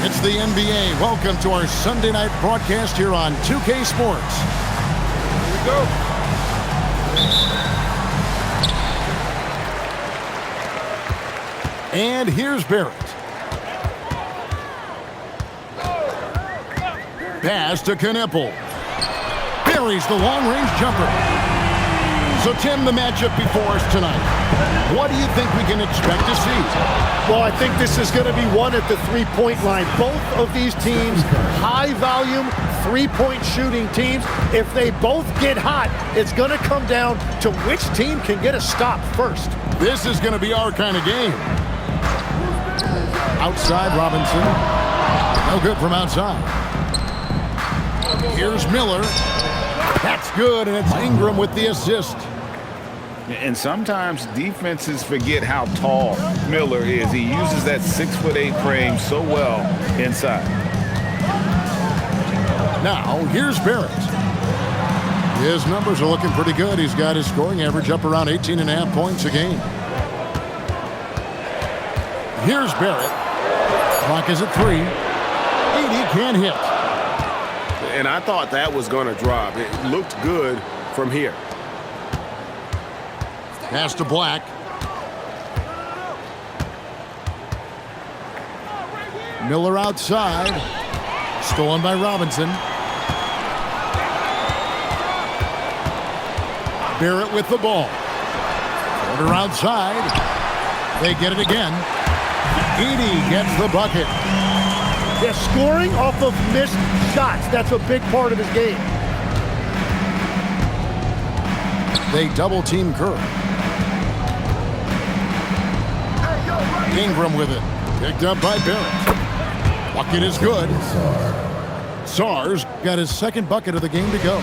It's the NBA. Welcome to our Sunday night broadcast here on 2K Sports. Here we go. And here's Barrett. Pass to Kneppel. Buries the long-range jumper. So, Tim, the matchup before us tonight. What do you think we can expect to see? Well, I think this is going to be won at the three-point line. Both of these teams, high-volume, three-point shooting teams. If they both get hot, it's going to come down to which team can get a stop first. This is going to be our kind of game. Outside, Robinson. No good from outside. Here's Miller. That's good, and it's Ingram with the assist. And sometimes defenses forget how tall Miller is. He uses that 6'8" frame so well inside. Now, here's Barrett. His numbers are looking pretty good. He's got his scoring average up around 18.5 points a game. Here's Barrett. Clock is at 3. 80 can't hit. And I thought that was going to drop. It looked good from here. Pass to Black. Miller outside. Stolen by Robinson. Barrett with the ball. Quarter outside. They get it again. Edey gets the bucket. They're scoring off of missed shots. That's a big part of his game. They double-team Curry. Ingram with it. Picked up by Barrett. Bucket is good. Sarr's got his second bucket of the game to go.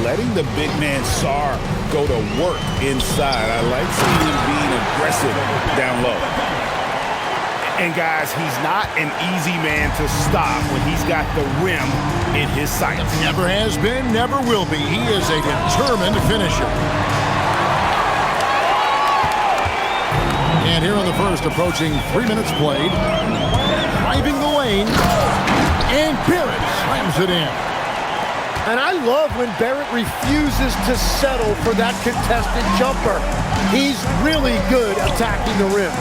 Letting the big man Sarr go to work inside. I like seeing him being aggressive down low. And guys, he's not an easy man to stop when he's got the rim in his sights. Never has been, never will be. He is a determined finisher. And here in the first, approaching 3 minutes played. Driving the lane. And Barrett slams it in. And I love when Barrett refuses to settle for that contested jumper. He's really good attacking the rim.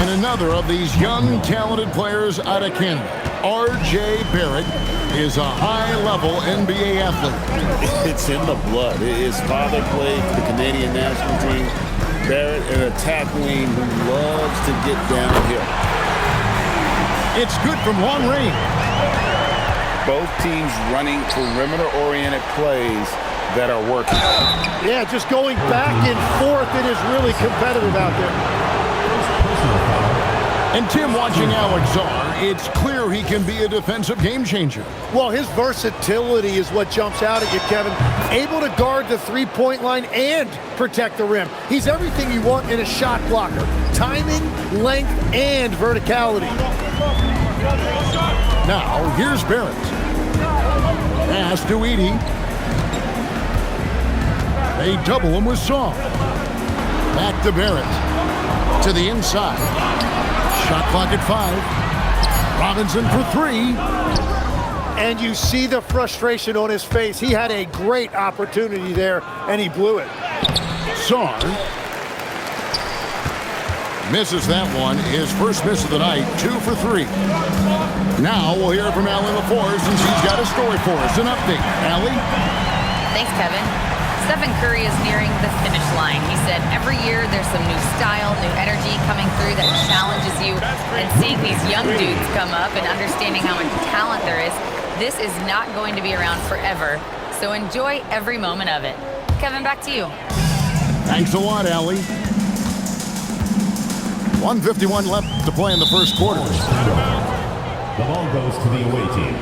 And another of these young, talented players out of Canada, R.J. Barrett, is a high-level NBA athlete. It's in the blood. His father played for the Canadian national team. Barrett, an attack wing who loves to get downhill. It's good from long range. Both teams running perimeter-oriented plays that are working. Yeah, just going back and forth. It is really competitive out there. And Tim, watching Alex Sarr, it's clear he can be a defensive game changer. Well, his versatility is what jumps out at you, Kevin. Able to guard the three-point line and protect the rim. He's everything you want in a shot blocker. Timing, length, and verticality. Now, here's Barrett. Pass to Edey. They double him with Sarr. Back to Barrett. To the inside. Shot clock at 5. Robinson for 3. And you see the frustration on his face. He had a great opportunity there, and he blew it. Sarr misses that one. His first miss of the night, 2 for 3. Now we'll hear from Allie LaForce, and she's got a story for us. An update. Allie? Thanks, Kevin. Stephen Curry is nearing the finish line. He said every year there's some new style, new energy coming through that challenges you. And seeing these young dudes come up and understanding how much talent there is, this is not going to be around forever. So enjoy every moment of it. Kevin, back to you. Thanks a lot, Allie. 1:51 left to play in the first quarter. The ball goes to the away team.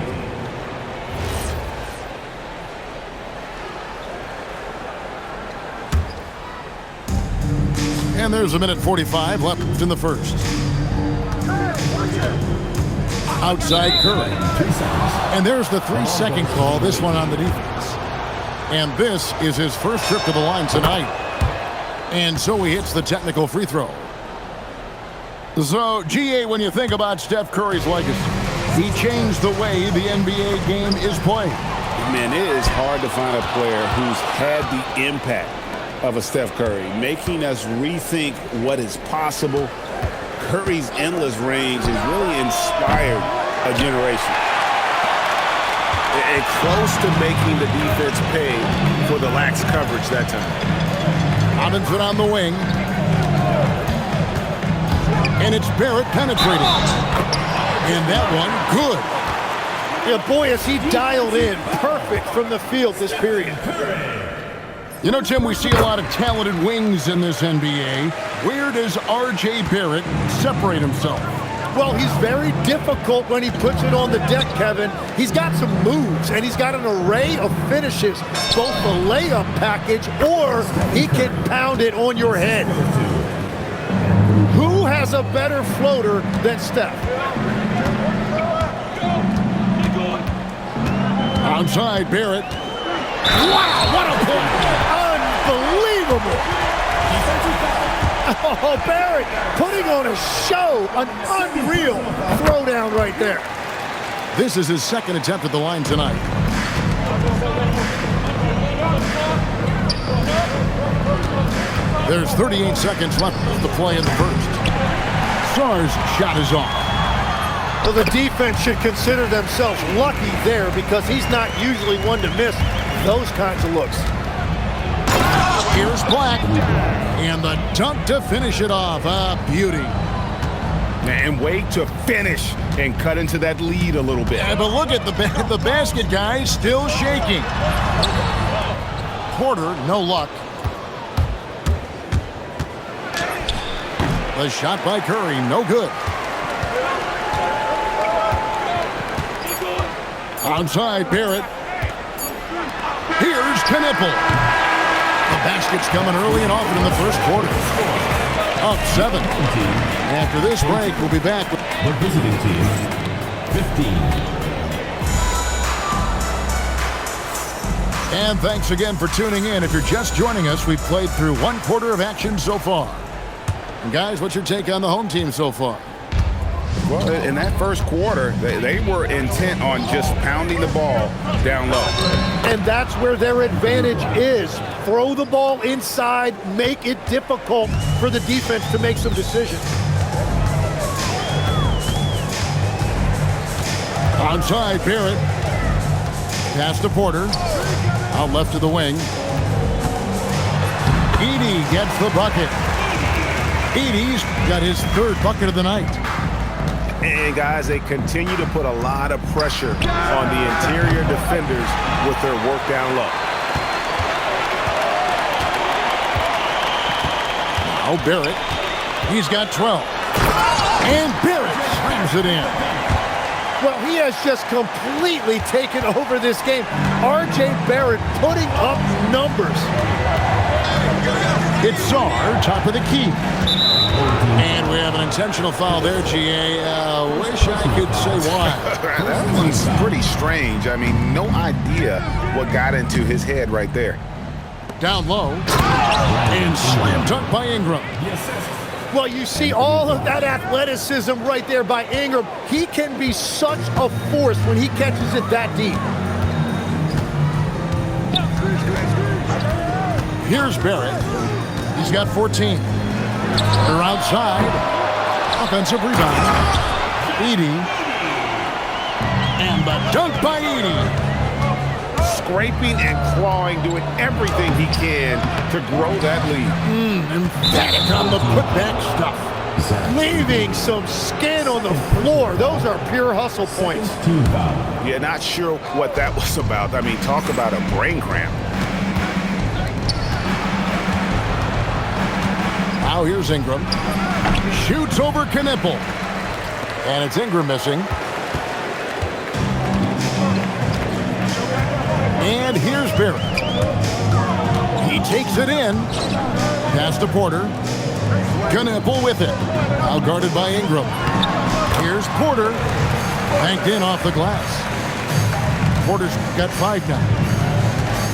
And there's 1:45 left in the first. Outside Curry. 3 seconds. And there's the 3-second call, this one on the defense. And this is his first trip to the line tonight. And so he hits the technical free throw. So, GA, when you think about Steph Curry's legacy, he changed the way the NBA game is played. Man, it is hard to find a player who's had the impact of a Steph Curry, making us rethink what is possible. Curry's endless range has really inspired a generation. And close to making the defense pay for the lax coverage that time. Robinson on the wing. And it's Barrett penetrating. And that one, good. Yeah, boy, is he dialed in. Perfect from the field this period. You know, Tim, we see a lot of talented wings in this NBA. Where does R.J. Barrett separate himself? Well, he's very difficult when he puts it on the deck, Kevin. He's got some moves, and he's got an array of finishes, both the layup package, or he can pound it on your head. Who has a better floater than Steph? Outside, Barrett. Wow, what a play! Unbelievable! Oh, Barrett putting on a show, an unreal throwdown right there. This is his second attempt at the line tonight. There's 38 seconds left of the play in the first. Sarr's shot is off. Well, the defense should consider themselves lucky there because he's not usually one to miss those kinds of looks. Here's Black. And the dunk to finish it off. A beauty. And wait to finish and cut into that lead a little bit. Yeah, but look at the basket, guys, still shaking. Porter, no luck. The shot by Curry, no good. Outside, Barrett. Here's Knipple. The basket's coming early and often in the first quarter. Up 7. After this break, we'll be back. The visiting team, 15. And thanks again for tuning in. If you're just joining us, we've played through one quarter of action so far. And guys, what's your take on the home team so far? Well, in that first quarter, they were intent on just pounding the ball down low. And that's where their advantage is. Throw the ball inside, make it difficult for the defense to make some decisions. Onside, Barrett. Pass to Porter. Out left to the wing. Edey gets the bucket. Edey's got his third bucket of the night. And guys, they continue to put a lot of pressure on the interior defenders with their work down low. Now Barrett. He's got 12. And Barrett slams it in. Well, he has just completely taken over this game. R.J. Barrett putting up numbers. It's Sarr, top of the key. And we have an intentional foul there, GA. Wish I could say why. That one's pretty strange. I mean, no idea what got into his head right there. Down low. And slam dunk by Ingram. Well, you see all of that athleticism right there by Ingram. He can be such a force when he catches it that deep. Here's Barrett. He's got 14. They're outside. Offensive rebound. Edey. And the dunk by Edey. Scraping and clawing, doing everything he can to grow that lead. Emphatic on the putback stuff. Leaving some skin on the floor. Those are pure hustle points. Yeah, not sure what that was about. I mean, talk about a brain cramp. Now here's Ingram. Shoots over Knipple. And it's Ingram missing. And here's Barrett. He takes it in. Pass to Porter. Knipple with it. Out guarded by Ingram. Here's Porter. Banked in off the glass. Porter's got 5 now.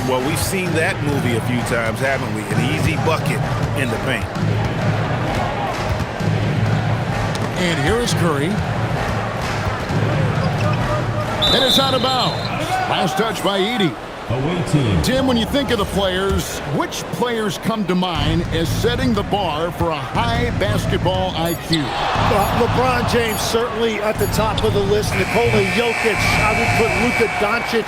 Well, we've seen that movie a few times, haven't we? An easy bucket in the paint. And here is Curry. And it's out of bounds. Last touch by Edey. Away team. Tim, when you think of the players, which players come to mind as setting the bar for a high basketball IQ? LeBron James certainly at the top of the list. Nikola Jokic, I would put Luka Doncic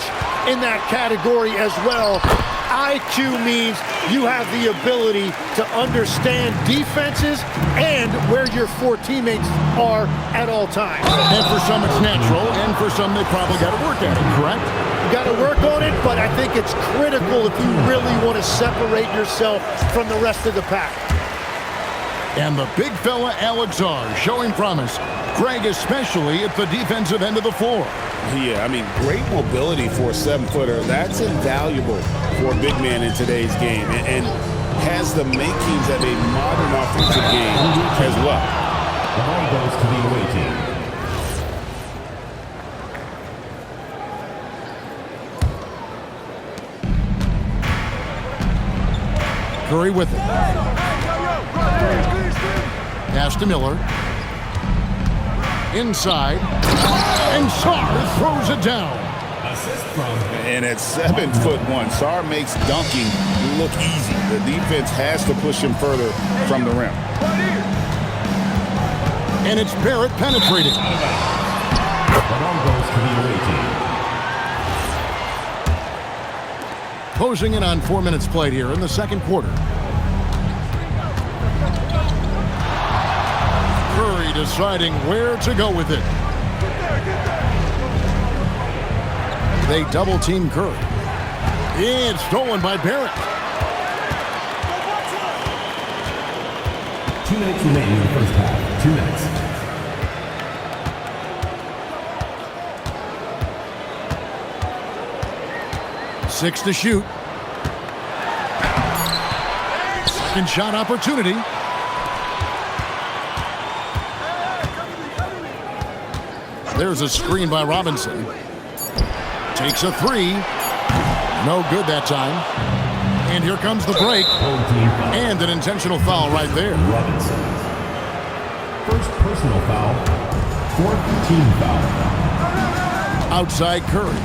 in that category as well. IQ means you have the ability to understand defenses and where your four teammates are at all times. And for some it's natural, and for some they probably got to work at it, correct? You got to work on it, but I think it's critical if you really want to separate yourself from the rest of the pack. And the big fella Alex R showing promise. Greg especially at the defensive end of the floor. Yeah, I mean, great mobility for a 7-footer. That's invaluable for a big man in today's game, and has the makings of a modern offensive game as well. The ball goes to the away team. Curry with it. Pass to Miller. Inside. And Sarr throws it down. Assist from. And at 7'1", Sarr makes dunking look easy. The defense has to push him further from the rim. And it's Barrett penetrating. The ball goes to the away team. Closing in on 4 minutes played here in the second quarter. Curry deciding where to go with it. They double team Curry. It's stolen by Barrett. 2 minutes remaining in the first half. 2 minutes. Six to shoot. Second shot opportunity. There's a screen by Robinson. Takes a three. No good that time. And here comes the break. And an intentional foul right there. Robinson. First personal foul. Fourth team foul. Outside Curry.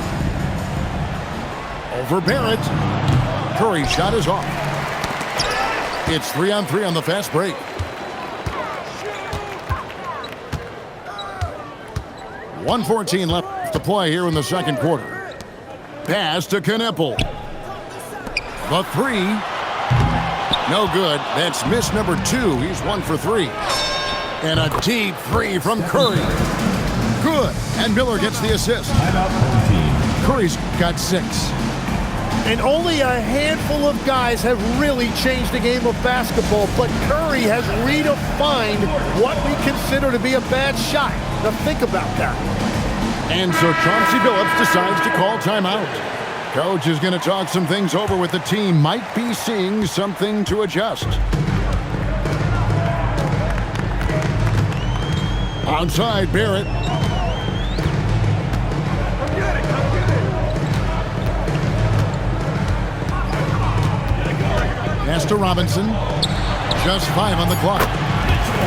Over Barrett. Curry's shot is off. It's 3-on-3 on the fast break. .114 left to play here in the second quarter. Pass to Kneppel. The three. No good. That's miss number 2. He's 1 for 3. And a deep three from Curry. Good. And Miller gets the assist. Timeout home team. Curry's got 6. And only a handful of guys have really changed the game of basketball, but Curry has redefined what we consider to be a bad shot. Now think about that. And so Chauncey Billups decides to call timeout. Coach is going to talk some things over with the team. Might be seeing something to adjust. Outside Barrett. Pass to Robinson. Just 5 on the clock.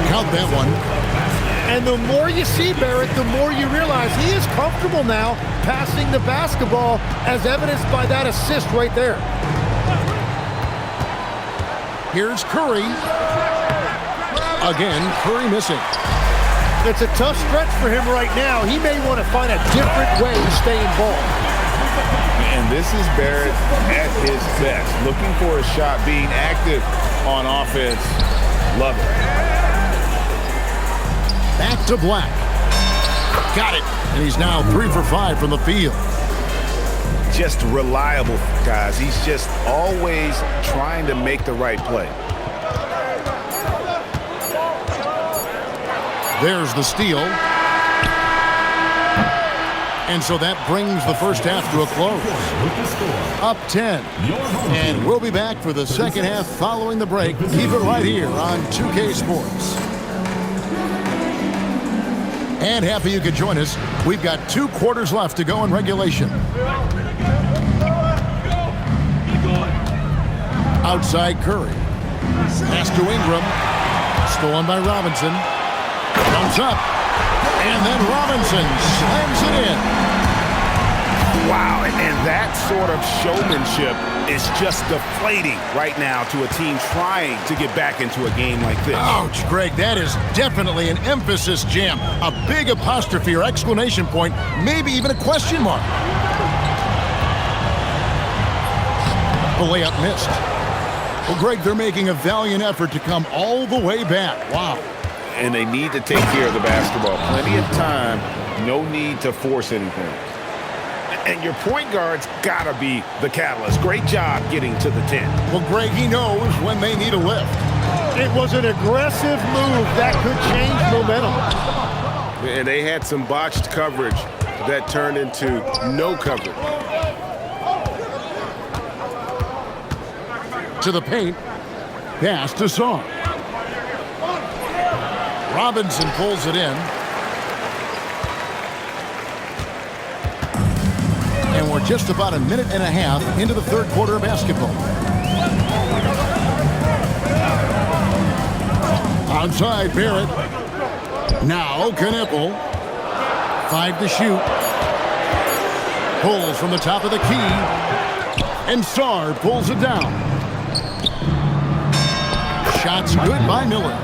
Count that one. And the more you see Barrett, the more you realize he is comfortable now passing the basketball, as evidenced by that assist right there. Here's Curry. Again, Curry missing. It's a tough stretch for him right now. He may want to find a different way to stay involved. And this is Barrett at his best. Looking for a shot, being active on offense. Love it. Back to Black. Got it. And he's now 3 for 5 from the field. Just reliable, guys. He's just always trying to make the right play. There's the steal. And so that brings the first half to a close. Up 10. And we'll be back for the second half following the break. Keep it right here on 2K Sports. And happy you could join us. We've got 2 quarters left to go in regulation. Outside Curry. Pass to Ingram. Stolen by Robinson. Comes up. And then Robinson slams it in. Wow, and that sort of showmanship is just deflating right now to a team trying to get back into a game like this. Ouch, Greg, that is definitely an emphasis jam. A big apostrophe or exclamation point, maybe even a question mark. The layup missed. Well, Greg, they're making a valiant effort to come all the way back. Wow. And they need to take care of the basketball. Plenty of time, no need to force anything. And your point guard's got to be the catalyst. Great job getting to the 10. Well, Greg, he knows when they need a lift. It was an aggressive move that could change momentum. And they had some botched coverage that turned into no coverage. To the paint. Pass to Song. Robinson pulls it in. And we're just about a minute and a half into the third quarter of basketball. Outside, Barrett. Now, Knipple. 5 to shoot. Pulls from the top of the key. And Sarr pulls it down. Shots good by Miller.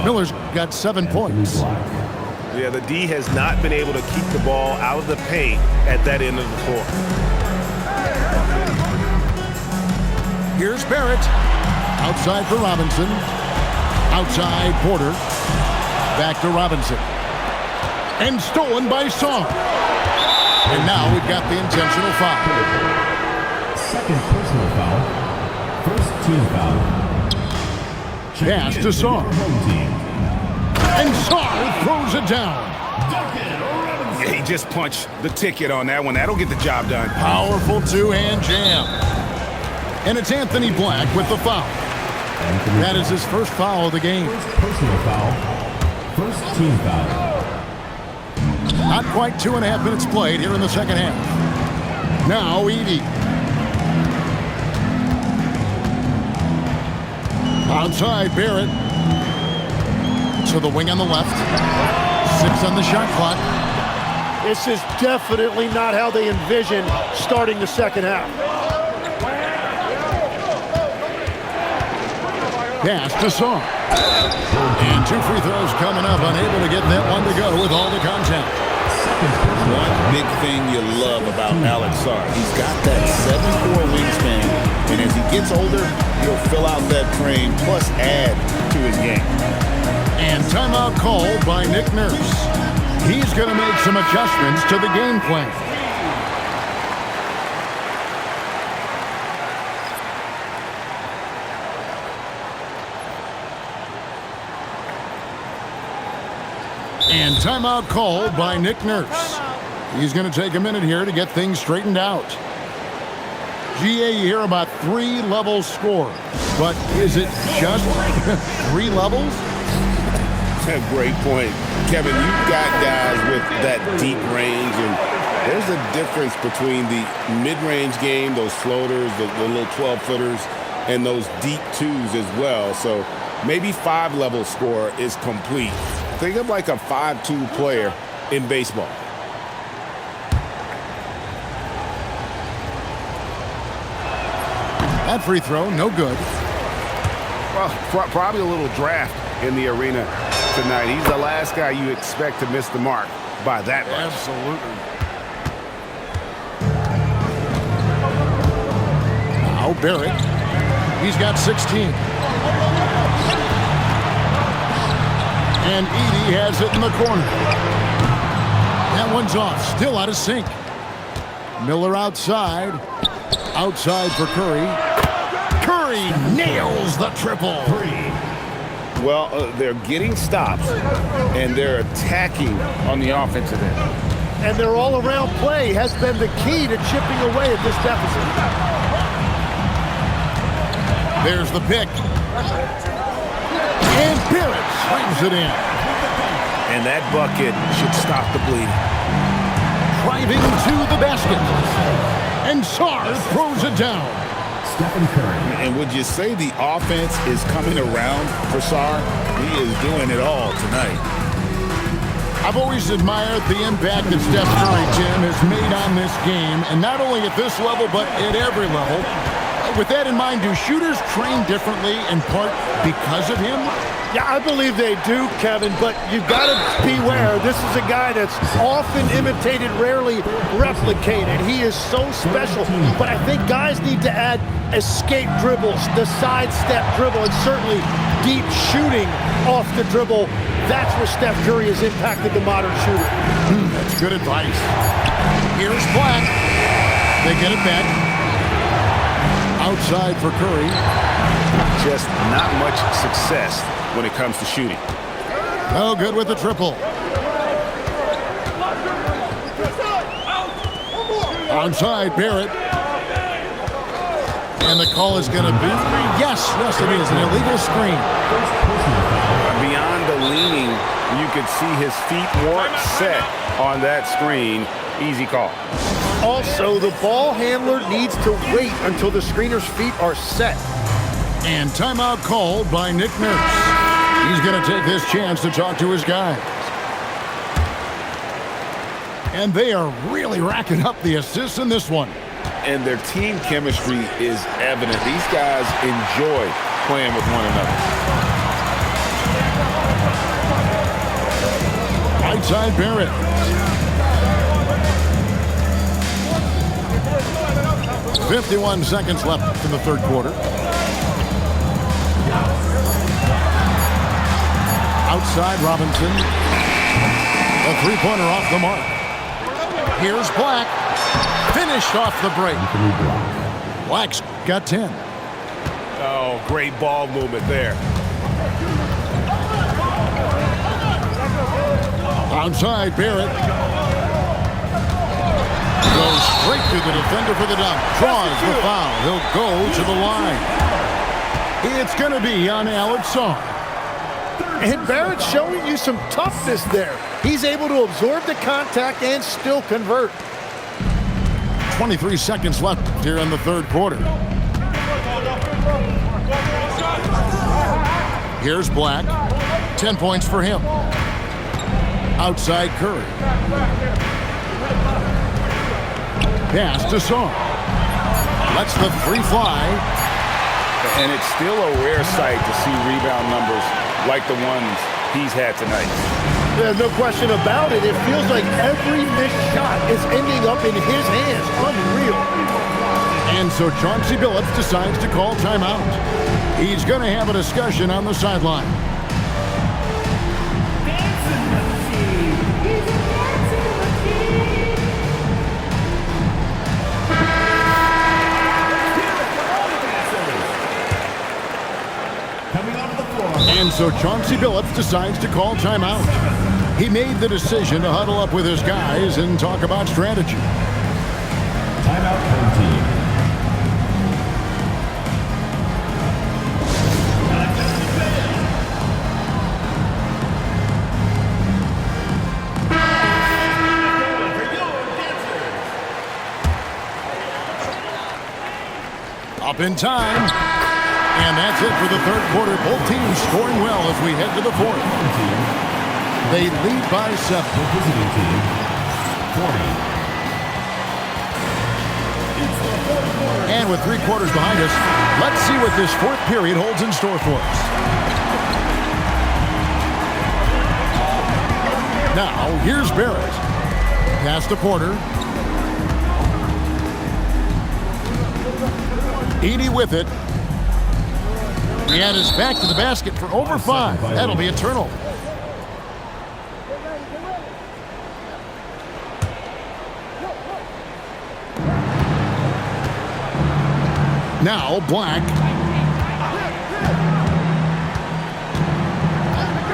Miller's got 7 points. Yeah, the D has not been able to keep the ball out of the paint at that end of the floor. Here's Barrett. Outside for Robinson. Outside Porter. Back to Robinson. And stolen by Song. And now we've got the intentional foul. Second personal foul. First team foul. Pass to Song. And Sarr throws it down. Yeah, he just punched the ticket on that one. That'll get the job done. Powerful two-hand jam. And it's Anthony Black with the foul. That is his first foul of the game. First personal foul. First team foul. Not quite 2.5 minutes played here in the second half. Now Edey. Outside Barrett. To the wing on the left. 6 on the shot clock. This is definitely not how they envision starting the second half. Pass to Song. And 2 free throws coming up. Unable to get that one to go with all the contact. One big thing you love about Alex Sarr, he's got that 7'4" wingspan, and as he gets older, he'll fill out that frame, plus add to his game. And timeout called by Nick Nurse. He's going to make some adjustments to the game plan. And timeout called by Nick Nurse. He's going to take a minute here to get things straightened out. GA, you hear about 3-level score. But is it just 3 levels? Great point. Kevin, you've got guys with that deep range, and there's a difference between the mid-range game, those floaters, the little 12-footers, and those deep 2s as well. So maybe 5-level score is complete. Think of like a 5'2" player in baseball. That free throw, no good. Well, probably a little draft in the arena tonight. He's the last guy you expect to miss the mark by that much. Absolutely. Now Barrett. He's got 16. And Edey has it in the corner. That one's off. Still out of sync. Miller outside. Outside for Curry. Curry nails the triple. Well, they're getting stops, and they're attacking on the offensive end. And their all-around play has been the key to chipping away at this deficit. There's the pick. And Barrett slams it in. And that bucket should stop the bleeding. Driving to the basket. And Sarr throws it down. Stephen Curry. And would you say the offense is coming around for Sarr? He is doing it all tonight. I've always admired the impact that Steph Curry, Tim, has made on this game, and not only at this level, but at every level. With that in mind, do shooters train differently in part because of him? Yeah, I believe they do, Kevin, but you've got to beware. This is a guy that's often imitated, rarely replicated. He is so special, but I think guys need to add escape dribbles, the sidestep dribble, and certainly deep shooting off the dribble. That's where Steph Curry has impacted the modern shooter. That's good advice. Here's Black. They get it back. Outside for Curry. Just not much success when it comes to shooting. No good with the triple. Onside, Barrett. And the call is going to be, yes, it is, an illegal screen. Beyond the leaning, you could see his feet weren't set on that screen. Easy call. Also, the ball handler needs to wait until the screener's feet are set. And timeout called by Nick Nurse. He's going to take this chance to talk to his guys. And they are really racking up the assists in this one. And their team chemistry is evident. These guys enjoy playing with one another. Outside Barrett. .51 seconds left in the third quarter. Outside Robinson. A three-pointer off the mark. Here's Black. Finished off the break. Black's got 10. Oh, great ball movement there. Outside Barrett. Goes straight to the defender for the dunk. Draws the foul. He'll go to the line. It's going to be on Alex Song. And Barrett's showing you some toughness there. He's able to absorb the contact and still convert. 23 seconds left here in the third quarter. Here's Black. 10 points for him. Outside Curry. Pass to Song. Lets the three fly. And it's still a rare sight to see rebound numbers like the ones he's had tonight. There's no question about it. It feels like every missed shot is ending up in his hands. Unreal. And so Chauncey Billups decides to call timeout. He's going to have a discussion on the sideline. And so Chauncey Billups decides to call timeout. He made the decision to huddle up with his guys and talk about strategy. Timeout home team. Up in time. And that's it for the third quarter. Both teams scoring well as we head to the fourth. They lead by 7. The visiting team, 40. And with 3 quarters behind us, let's see what this fourth period holds in store for us. Now, here's Barrett. Pass to Porter. Edey with it. He had his back to the basket for over 5. That'll be a turnover. Now Black.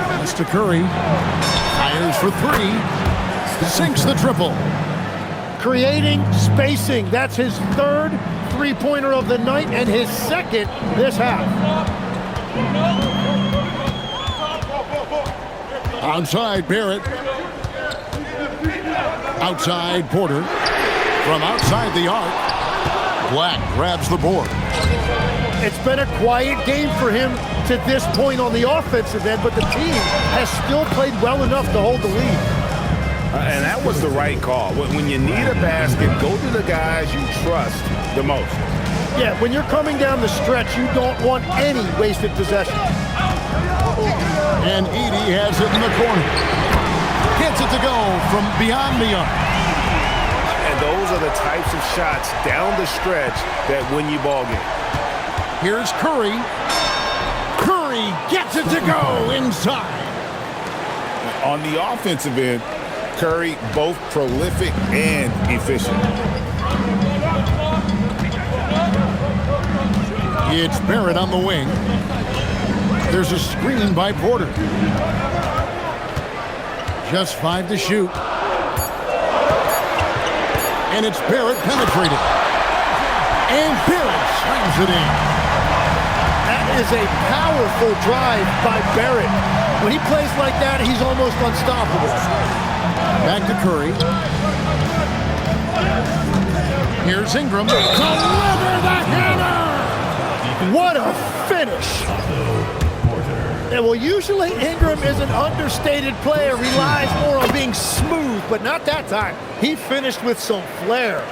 Pass to Curry. Fires for 3. Sinks the triple. Creating spacing. That's his third three-pointer of the night and his second this half. Outside Barrett. Outside Porter. From outside the arc, Black grabs the board. It's been a quiet game for him. to this point on the offensive end, but the team has still played well enough to hold the lead. And that was the right call. When you need a basket, go to the guys you trust the most. Yeah, when you're coming down the stretch, you don't want any wasted possession. And Edey has it in the corner. Gets it to go from beyond the arc. And those are the types of shots down the stretch that win you ball games. Here's Curry. Curry gets it to go inside. On the offensive end, Curry both prolific and efficient. It's Barrett on the wing. There's a screen by Porter. Just 5 to shoot. And it's Barrett penetrated. And Barrett slams it in. That is a powerful drive by Barrett. When he plays like that, he's almost unstoppable. Back to Curry. Here's Ingram. Deliver the hammer! What a finish! Yeah, well, usually Ingram is an understated player, relies more on being smooth, but not that time. He finished with some flair.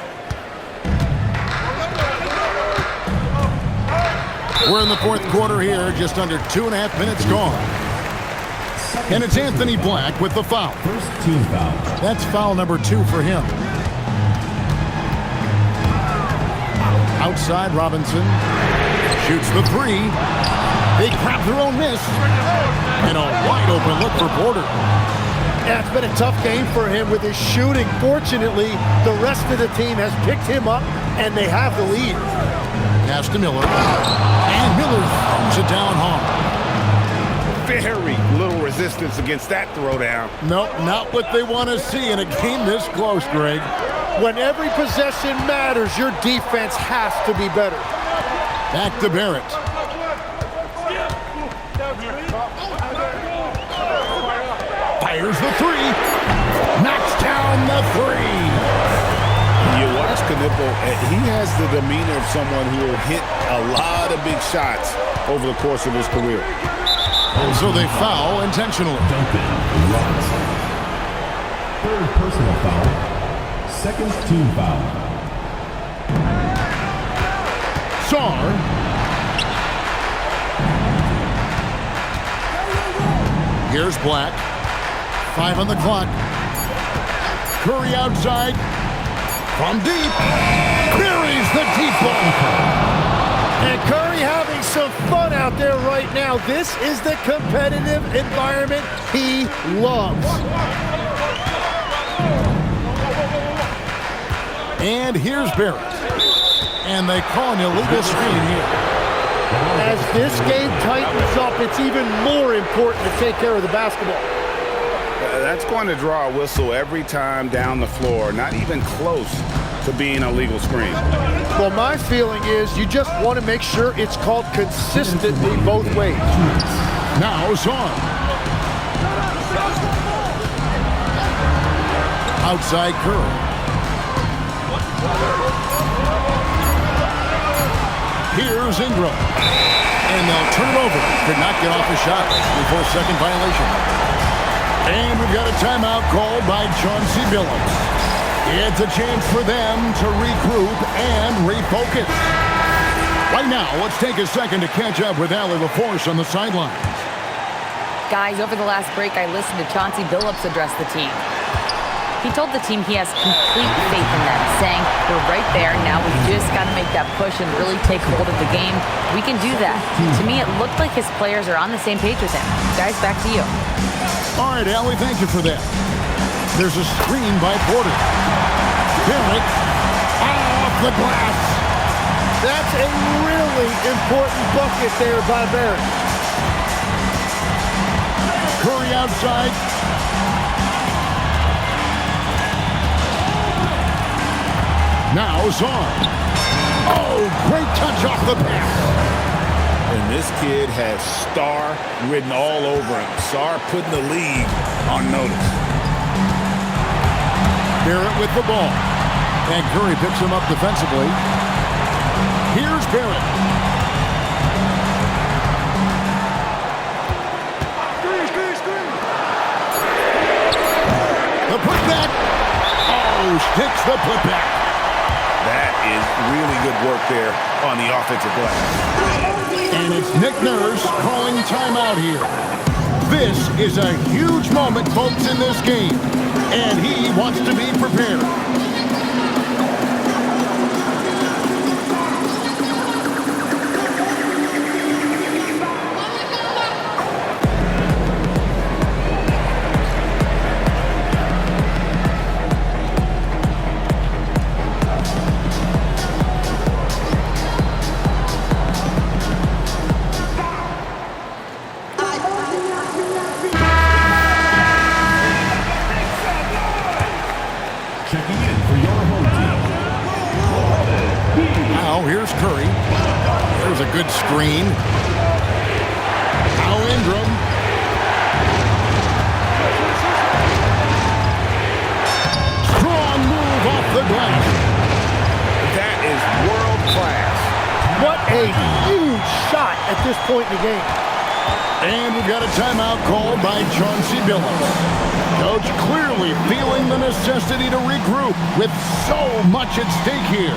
We're in the fourth quarter here, just under 2.5 minutes gone. And it's Anthony Black with the foul. First team foul. That's foul number 2 for him. Outside, Robinson shoots the 3. They grab their own miss. And a wide open look for Porter. Yeah, it's been a tough game for him with his shooting. Fortunately, the rest of the team has picked him up, and they have the lead. Pass to Miller. And Miller throws it down hard. Very little resistance against that throwdown. Nope, not what they want to see in a game this close, Greg. When every possession matters, your defense has to be better. Back to Barrett. Fires the 3. Knocks down the 3. You watch Knipple, he has the demeanor of someone who will hit a lot of big shots over the course of his career. So they foul intentionally. Duncan Robinson. Third personal foul. Second team foul. Sarr. Here's Black. 5 on the clock. Curry outside. From deep. Buries the deep ball. And Curry having some fun out there right now. This is the competitive environment he loves. And here's Barrett. And they call an illegal screen here. As this game tightens up, it's even more important to take care of the basketball. That's going to draw a whistle every time down the floor, not even close to being a legal screen. Well, my feeling is you just want to make sure it's called consistently both ways. Now Sarr. Outside Curry. Here's Ingram. And they'll turn it over. Could not get off the shot before a second violation. And we've got a timeout called by Chauncey Billups. It's a chance for them to regroup and refocus. Right now, let's take a second to catch up with Allie LaForce on the sidelines. Guys, over the last break, I listened to Chauncey Billups address the team. He told the team he has complete faith in them, saying, we're right there, now we just got to make that push and really take hold of the game. We can do that. To me, it looked like his players are on the same page with him. Guys, back to you. All right, Allie, thank you for that. There's a screen by Porter. Barrett off the glass. That's a really important bucket there by Barrett. Curry outside. Now Sarr. Oh, great touch off the pass. And this kid has star written all over him. Sarr putting the league on notice. Barrett with the ball. And Curry picks him up defensively. Here's Barrett. The putback. Oh, sticks the putback. That is really good work there on the offensive glass. And it's Nick Nurse calling timeout here. This is a huge moment, folks, in this game. And he wants to be prepared. Checking in for your home team. Now here's Curry. There's a good screen. Now Ingram. Strong move off the glass. That is world class. What a huge shot at this point in the game. And we've got a timeout called by Chauncey Billups. Coach clearly feeling the necessity to regroup with so much at stake here.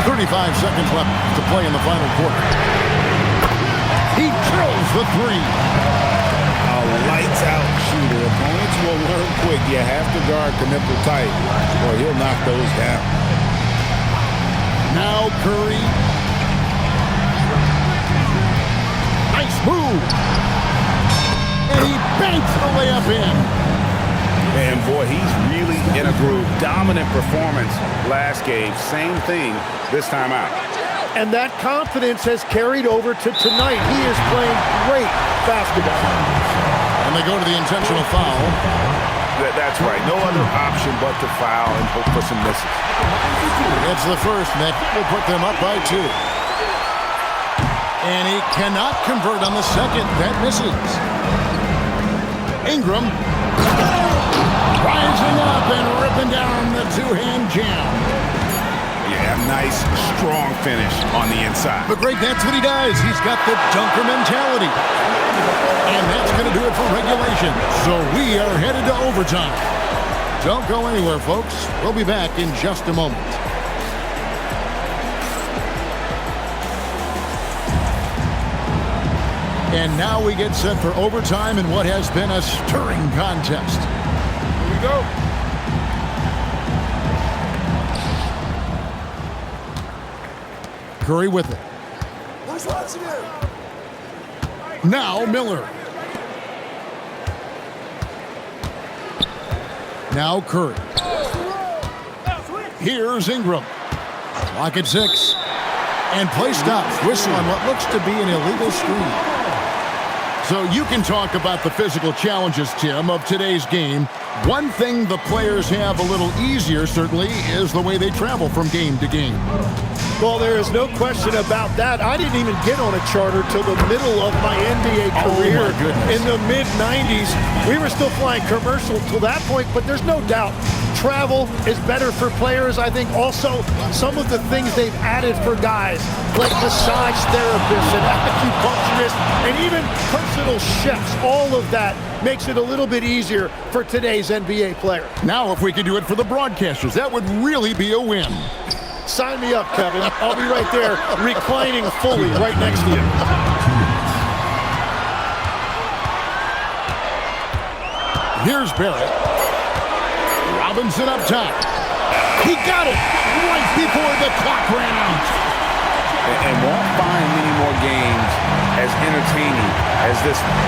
.35 seconds left to play in the final quarter. He drills the three. A lights-out shooter. Opponents will learn quick. You have to guard the nipple tight, or he'll knock those down. Now Curry. Nice move. And he banks the layup in. And boy, he's really in a groove. Dominant performance last game. Same thing this time out. And that confidence has carried over to tonight. He is playing great basketball. And they go to the intentional foul. That's right. No other option but to foul and hope for some misses. It's the first, Nick. Will put them up by 2. And he cannot convert on the second. That misses. Ingram rising up and ripping down the two-hand jam. Yeah, nice, strong finish on the inside. But Greg, that's what he does. He's got the dunker mentality. And that's going to do it for regulation. So we are headed to overtime. Don't go anywhere, folks. We'll be back in just a moment. And now we get set for overtime in what has been a stirring contest. Here we go. Curry with it. Now Miller. Now Curry. Here's Ingram. Clock at 6. And play stops. Whistle on what looks to be an illegal screen. So you can talk about the physical challenges, Tim, of today's game. One thing the players have a little easier, certainly, is the way they travel from game to game. Well, there is no question about that. I didn't even get on a charter till the middle of my NBA career in the mid-90s. We were still flying commercial till that point, but there's no doubt travel is better for players. I think also some of the things they've added for guys, like massage therapists and acupuncturists and even personal chefs, all of that makes it a little bit easier for today's NBA player. Now, if we could do it for the broadcasters, that would really be a win. Sign me up, Kevin. I'll be right there reclining fully right next to you. Here's Barrett. Robinson up top. He got it right before the clock ran out. And won't find many more games as entertaining as this one.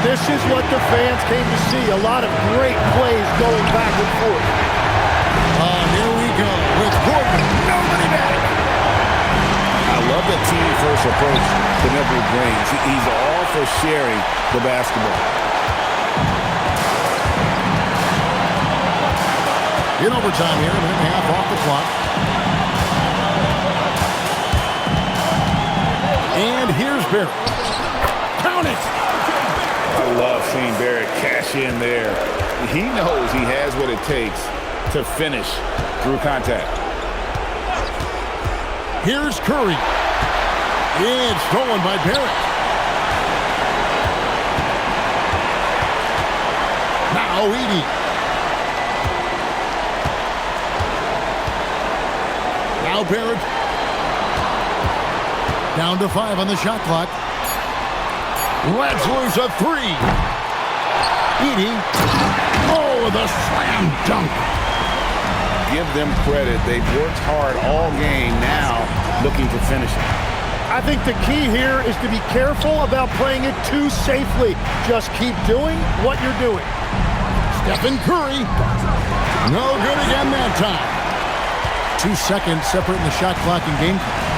This is what the fans came to see. A lot of great plays going back and forth. Here we go with Gordon. Nobody back. I love that team-first approach the Neville brings. He's all for sharing the basketball. In overtime here, a minute and a half off the clock. And here's Barrett. Count it! I love seeing Barrett cash in there. He knows he has what it takes to finish through contact. Here's Curry. It's stolen by Barrett. Now Edey. Now Barrett. Down to 5 on the shot clock. Let's lose a 3. Edey. Oh, the slam dunk. Give them credit. They've worked hard all game, now looking to finish it. I think the key here is to be careful about playing it too safely. Just keep doing what you're doing. Stephen Curry. No good again that time. 2 seconds separating the shot clock and game clock.